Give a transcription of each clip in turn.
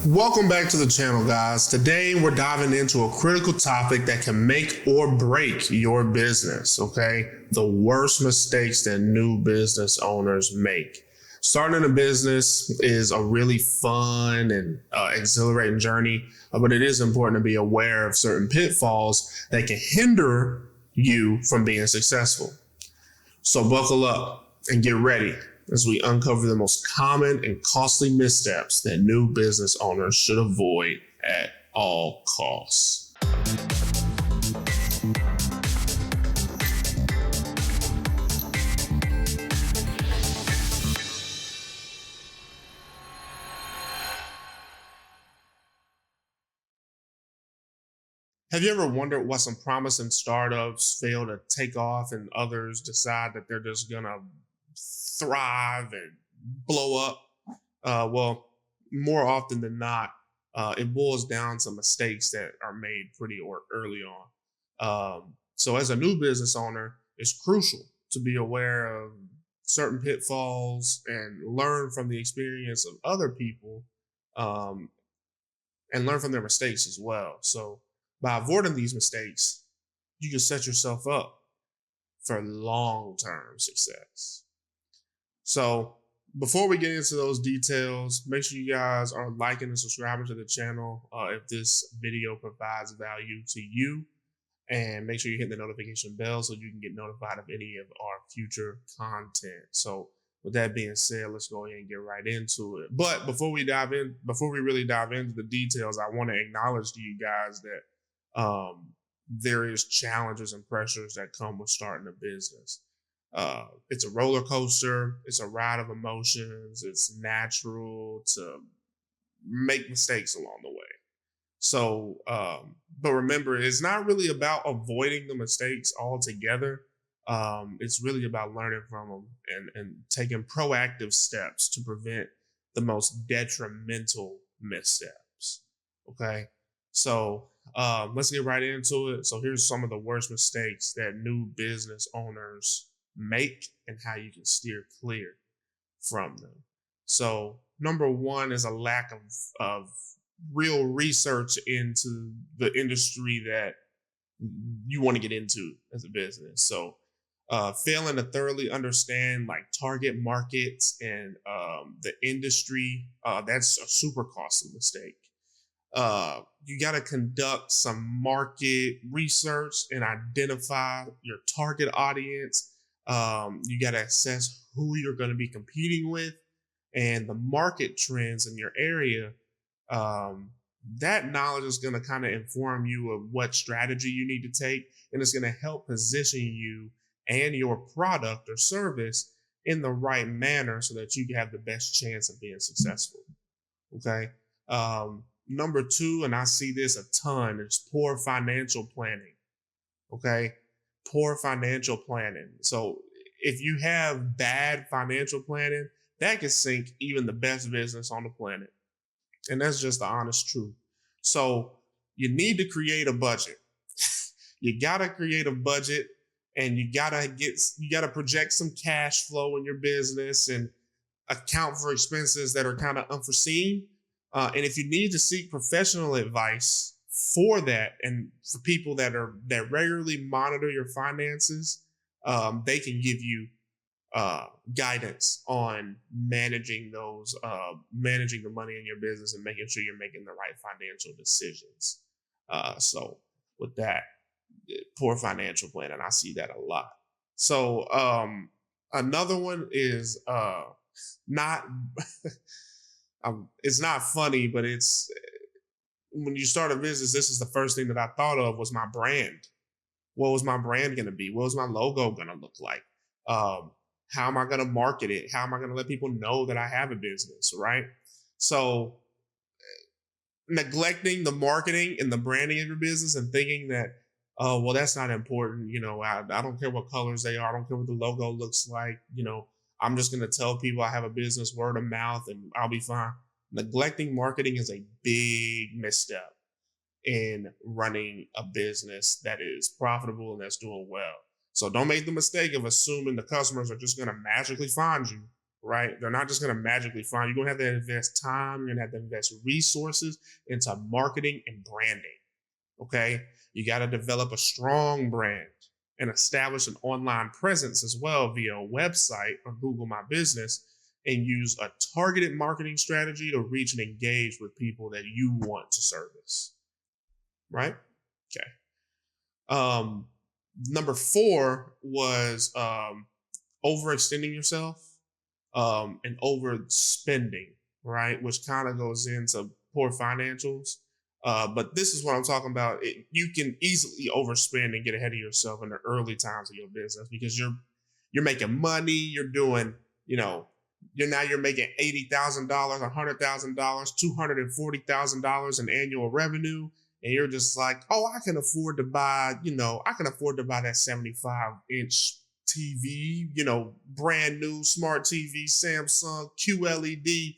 Welcome back to the channel, guys. Today we're diving into a critical topic that can make or break your business, okay? The worst mistakes that new business owners make. Starting a business is a really fun and exhilarating journey, but it is important to be aware of certain pitfalls that can hinder you from being successful. So buckle up and get ready as we uncover the most common and costly missteps that new business owners should avoid at all costs. Have you ever wondered why some promising startups fail to take off and others decide that they're just gonna thrive and blow up? Well, more often than not, it boils down to mistakes that are made pretty early on. So as a new business owner, it's crucial to be aware of certain pitfalls and learn from the experience of other people, um, and learn from their mistakes as well. So by avoiding these mistakes, you can set yourself up for long-term success. So before we get into those details, make sure you guys are liking and subscribing to the channel if this video provides value to you. And make sure you hit the notification bell so you can get notified of any of our future content. So with that being said, let's go ahead and get right into it. But before we really dive into the details, I want to acknowledge to you guys that there is challenges and pressures that come with starting a business. It's a roller coaster. It's a ride of emotions. It's natural to make mistakes along the way. So, but remember, it's not really about avoiding the mistakes altogether. It's really about learning from them and taking proactive steps to prevent the most detrimental missteps. Okay. So, let's get right into it. So here's some of the worst mistakes that new business owners make and how you can steer clear from them. So number one is a lack of real research into the industry that you want to get into as a business. So failing to thoroughly understand like target markets and the industry, that's a super costly mistake. You got to conduct some market research and identify your target audience. You got to assess who you're going to be competing with and the market trends in your area. That knowledge is going to kind of inform you of what strategy you need to take, and it's going to help position you and your product or service in the right manner so that you can have the best chance of being successful. Okay. Number two, and I see this a ton, is poor financial planning. Okay. Poor financial planning. So if you have bad financial planning, that can sink even the best business on the planet. And that's just the honest truth. So you need to create a budget. You got to create a budget, and you got to project some cash flow in your business and account for expenses that are kind of unforeseen. And if you need to seek professional advice for that, and for people that regularly monitor your finances, they can give you guidance on managing the money in your business and making sure you're making the right financial decisions. So with that, poor financial planning, I see that a lot. So another one is not it's not funny, but it's when you start a business, this is the first thing that I thought of was my brand. What was my brand going to be? What was my logo going to look like? How am I going to market it? How am I going to let people know that I have a business, right? So neglecting the marketing and the branding of your business and thinking that, oh, well, that's not important. I don't care what colors they are. I don't care what the logo looks like. I'm just going to tell people I have a business, word of mouth, and I'll be fine. Neglecting marketing is a big misstep in running a business that is profitable and that's doing well. So don't make the mistake of assuming the customers are just going to magically find you right? They're not just going to magically find you. You're going to have to invest time. You're going to have to invest resources into marketing and branding. Okay. You got to develop a strong brand and establish an online presence as well via a website or Google My Business, and use a targeted marketing strategy to reach and engage with people that you want to service. Right? Okay. Number 4 was overextending yourself and overspending, right? Which kind of goes into poor financials. But this is what I'm talking about. You can easily overspend and get ahead of yourself in the early times of your business because you're making money. You're doing, you're making $80,000, $100,000, $240,000 in annual revenue, and you're just like, oh, I can afford to buy that 75-inch TV, brand new smart TV, Samsung, QLED,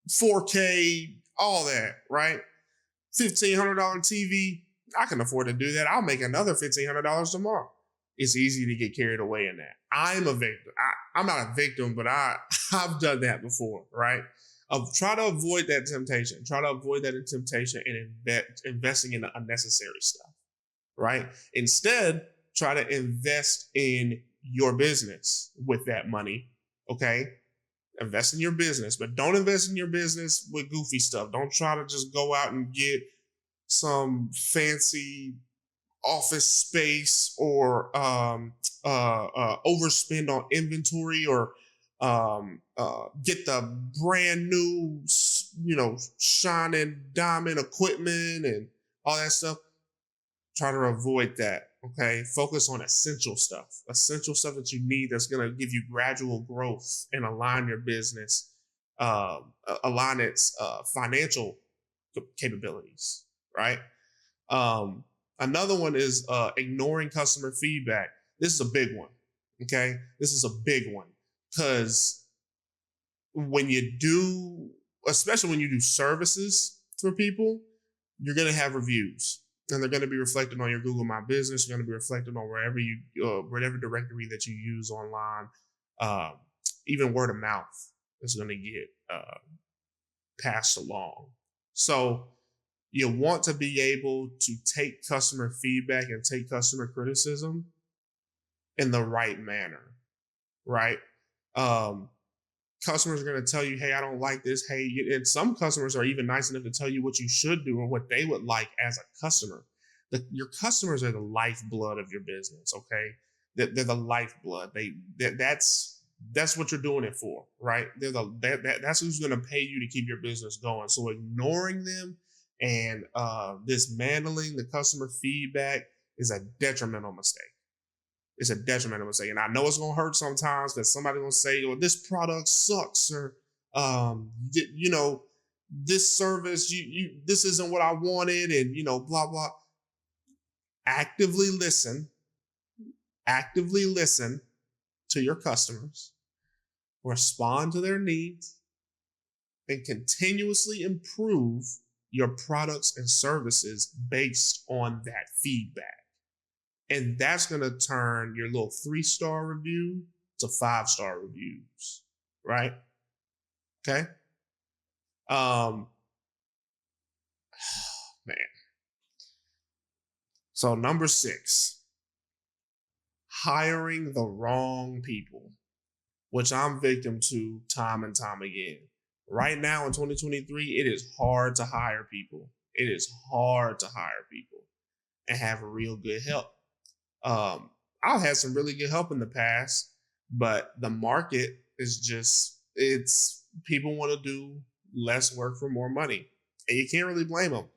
4K, all that, right? $1,500 TV, I can afford to do that. I'll make another $1,500 tomorrow. It's easy to get carried away in that. I'm a victim. I'm not a victim, but I've done that before, right? Try to avoid that temptation. Try to avoid that temptation and investing in the unnecessary stuff, right? Instead, try to invest in your business with that money, okay? Invest in your business, but don't invest in your business with goofy stuff. Don't try to just go out and get some fancy office space or overspend on inventory or get the brand new, shining diamond equipment and all that stuff. Try to avoid that. Okay. Focus on essential stuff that you need that's going to give you gradual growth and align your business, align its financial capabilities. Right. Another one is ignoring customer feedback. This is a big one. Okay. This is a big one because especially when you do services for people, you're going to have reviews. And they're going to be reflected on your Google My Business. You're going to be reflected on whatever directory that you use online. Even word of mouth is going to get passed along. So you want to be able to take customer feedback and take customer criticism in the right manner, right? Customers are going to tell you, hey, I don't like this. Hey, and some customers are even nice enough to tell you what you should do or what they would like as a customer. Your customers are the lifeblood of your business, okay? They're the lifeblood. That's what you're doing it for, right? That's who's going to pay you to keep your business going. So ignoring them and dismantling the customer feedback is a detrimental mistake. It's a detrimental mistake. And I know it's going to hurt sometimes because somebody's going to say, well, this product sucks or, this service, this isn't what I wanted and, blah, blah. Actively listen to your customers, respond to their needs, and continuously improve your products and services based on that feedback. And that's going to turn your little 3-star review to 5-star reviews, right? Okay. Man. So number 6, hiring the wrong people, which I'm victim to time and time again. Right now in 2023, it is hard to hire people. It is hard to hire people and have real good help. I've had some really good help in the past, but the market is people want to do less work for more money. And you can't really blame them,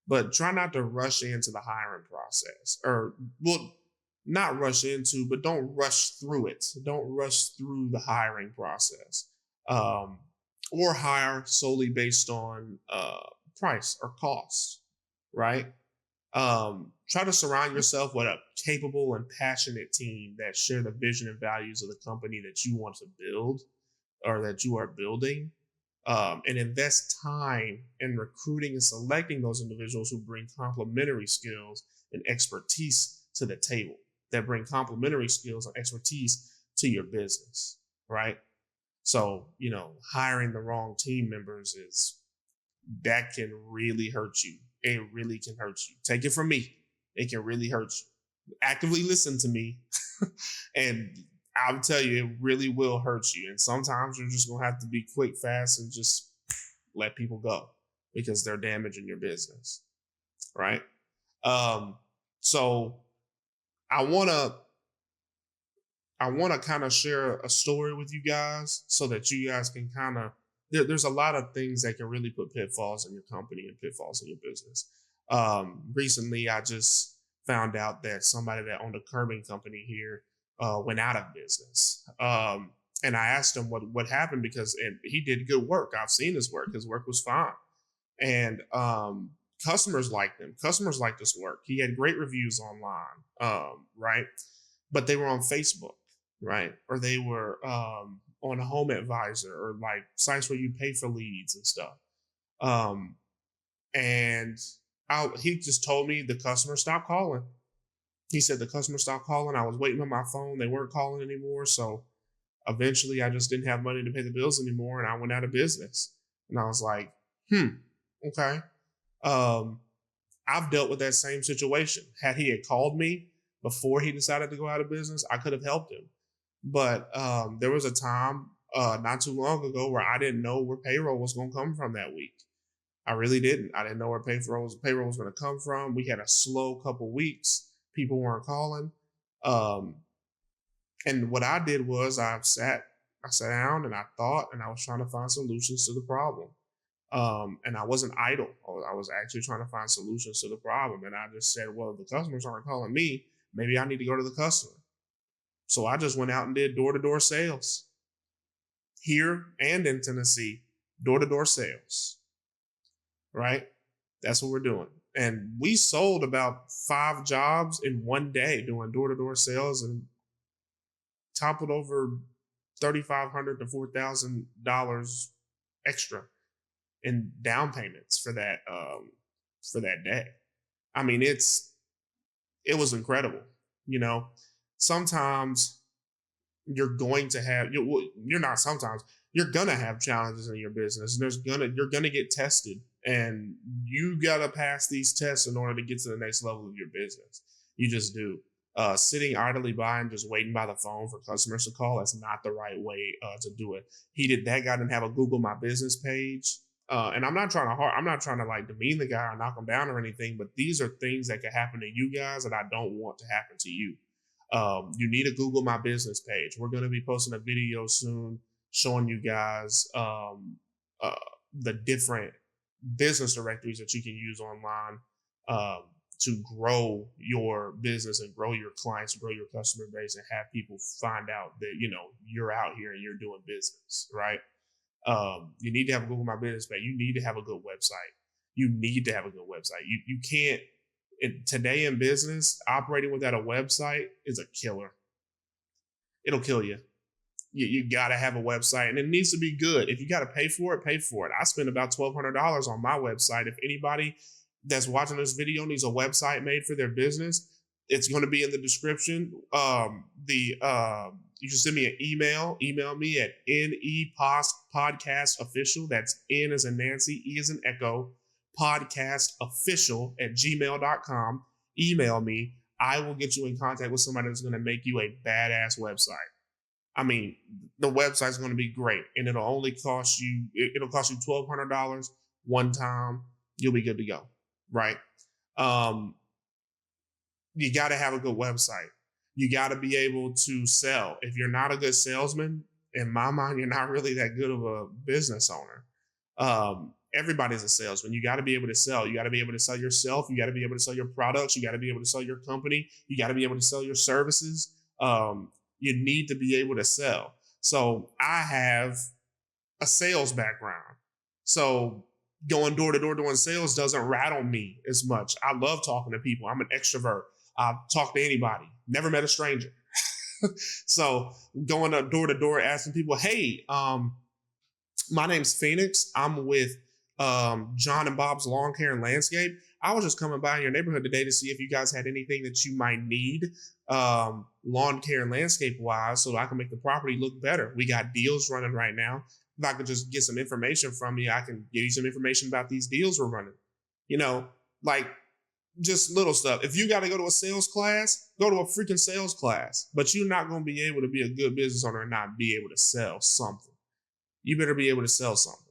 but try not to rush into the hiring process not rush into, but don't rush through it. Don't rush through the hiring process, or hire solely based on price or cost, right? Try to surround yourself with a capable and passionate team that share the vision and values of the company that you want to build or that you are building. And invest time in recruiting and selecting those individuals who bring complementary skills and expertise to the table, that bring complementary skills and expertise to your business. right? So, hiring the wrong team members that can really hurt you. It really can hurt you. Take it from me. It can really hurt you. Actively listen to me. And I'll tell you, it really will hurt you. And sometimes you're just going to have to be quick, fast, and just let people go because they're damaging your business. Right. So I want to kind of share a story with you guys so that you guys can kind of, there's a lot of things that can really put pitfalls in your company and pitfalls in your business. Recently, I just found out that somebody that owned a curbing company here went out of business. And I asked him what happened because he did good work. I've seen his work. His work was fine. And customers liked him. Customers liked his work. He had great reviews online, right? But they were on Facebook, right? Or they were on a Home Advisor or like sites where you pay for leads and stuff. And he just told me the customer stopped calling. He said the customer stopped calling. I was waiting on my phone. They weren't calling anymore. So eventually I just didn't have money to pay the bills anymore and I went out of business. And I was like, okay. I've dealt with that same situation. Had he had called me before he decided to go out of business, I could have helped him. But there was a time not too long ago where I didn't know where payroll was going to come from that week. I really didn't. I didn't know where payroll was going to come from. We had a slow couple weeks. People weren't calling. And what I did was I sat down and I thought, and I was trying to find solutions to the problem. And I wasn't idle. I was actually trying to find solutions to the problem. And I just said, well, the customers aren't calling me. Maybe I need to go to the customer. So I just went out and did door-to-door sales here and in Tennessee, door-to-door sales, right? That's what we're doing. And we sold about 5 jobs in one day doing door-to-door sales and toppled over $3,500 to $4,000 extra in down payments for that day. I mean, it was incredible. Sometimes you're going to have you're gonna have challenges in your business. And you're gonna get tested, and you gotta pass these tests in order to get to the next level of your business. You just do. Sitting idly by and just waiting by the phone for customers to call, that's not the right way to do it. That guy didn't have a Google My Business page. And I'm not trying to like demean the guy or knock him down or anything, but these are things that can happen to you guys that I don't want to happen to you. You need a Google My Business page. We're going to be posting a video soon showing you guys the different business directories that you can use online to grow your business and grow your clients, grow your customer base, and have people find out that, you're out here and you're doing business, right? You need to have a Google My Business page. You need to have a good website. You can't, today in business, operating without a website is a killer. It'll kill you. You got to have a website, and it needs to be good. If you got to pay for it, pay for it. I spend about $1,200 on my website. If anybody that's watching this video needs a website made for their business, it's going to be in the description. You can send me an email. Email me at nepodcastofficial. That's N as in Nancy, E as in Echo, podcastofficial@gmail.com. Email me. I will get you in contact with somebody that's going to make you a badass website. I mean, the website's going to be great, and it'll only cost you $1,200 one time. You'll be good to go, right? You got to have a good website. You got to be able to sell. If you're not a good salesman, in my mind, you're not really that good of a business owner. Everybody's a salesman. You got to be able to sell. You got to be able to sell yourself. You got to be able to sell your products. You got to be able to sell your company. You got to be able to sell your services. You need to be able to sell. So I have a sales background. So going door to door doing sales doesn't rattle me as much. I love talking to people. I'm an extrovert. I talk to anybody. Never met a stranger. So going door to door asking people, hey, my name's Phoenix. I'm with John and Bob's Lawn Care and Landscape. I was just coming by in your neighborhood today to see if you guys had anything that you might need. lawn care and landscape wise, so I can make the property look better. We got deals running right now. If I could just get some information from you, I can give you some information about these deals we're running. You know, like just little stuff. If you got to go to a sales class, go to a freaking sales class. But you're not going to be able to be a good business owner and not be able to sell something. You better be able to sell something.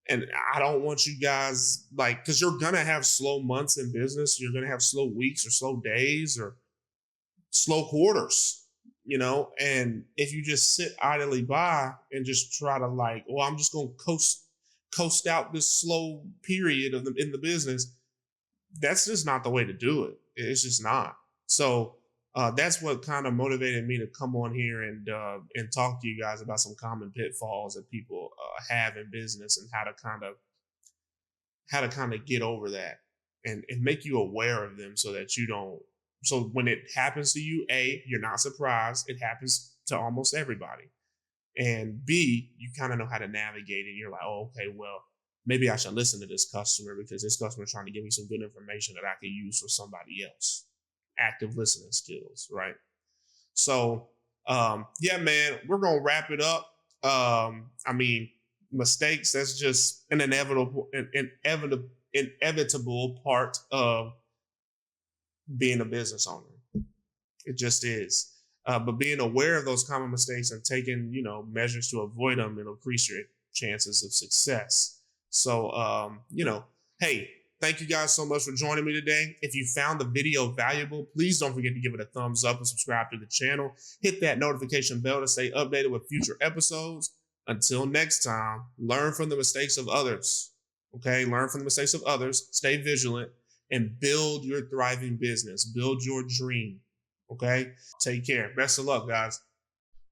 And I don't want you guys like, because you're going to have slow months in business. You're going to have slow weeks or slow days or slow quarters, you know? And if you just sit idly by and just try to like, well, I'm just going to coast out this slow period in the business, that's just not the way to do it. It's just not. So that's what kind of motivated me to come on here and talk to you guys about some common pitfalls that people have in business and how to kind of get over that and make you aware of them so that you don't. So when it happens to you, A, you're not surprised. It happens to almost everybody. And B, you kind of know how to navigate it. You're like, oh, okay, well, maybe I should listen to this customer because this customer is trying to give me some good information that I can use for somebody else. Active listening skills, right? So, yeah, man, we're going to wrap it up. I mean, mistakes, that's just an inevitable part of being a business owner. It just is. But being aware of those common mistakes and taking, measures to avoid them, it'll increase your chances of success. So, hey, thank you guys so much for joining me today. If you found the video valuable, please don't forget to give it a thumbs up and subscribe to the channel. Hit that notification bell to stay updated with future episodes. Until next time, learn from the mistakes of others. Okay, learn from the mistakes of others, stay vigilant, and build your thriving business. Build your dream. Okay, take care. Best of luck, guys.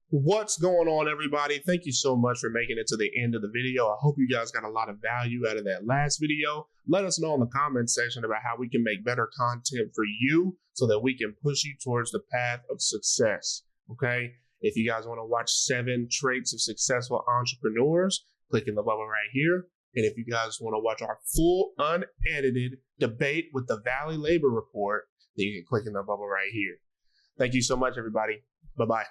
What's going on, everybody? Thank you so much for making it to the end of the video. I hope you guys got a lot of value out of that last video. Let us know in the comment section about how we can make better content for you so that we can push you towards the path of success. Okay, if you guys want to watch 7 traits of successful entrepreneurs, click in the bubble right here. And if you guys want to watch our full unedited debate with the Valley Labor Report, then you can click in the bubble right here. Thank you so much, everybody. Bye-bye.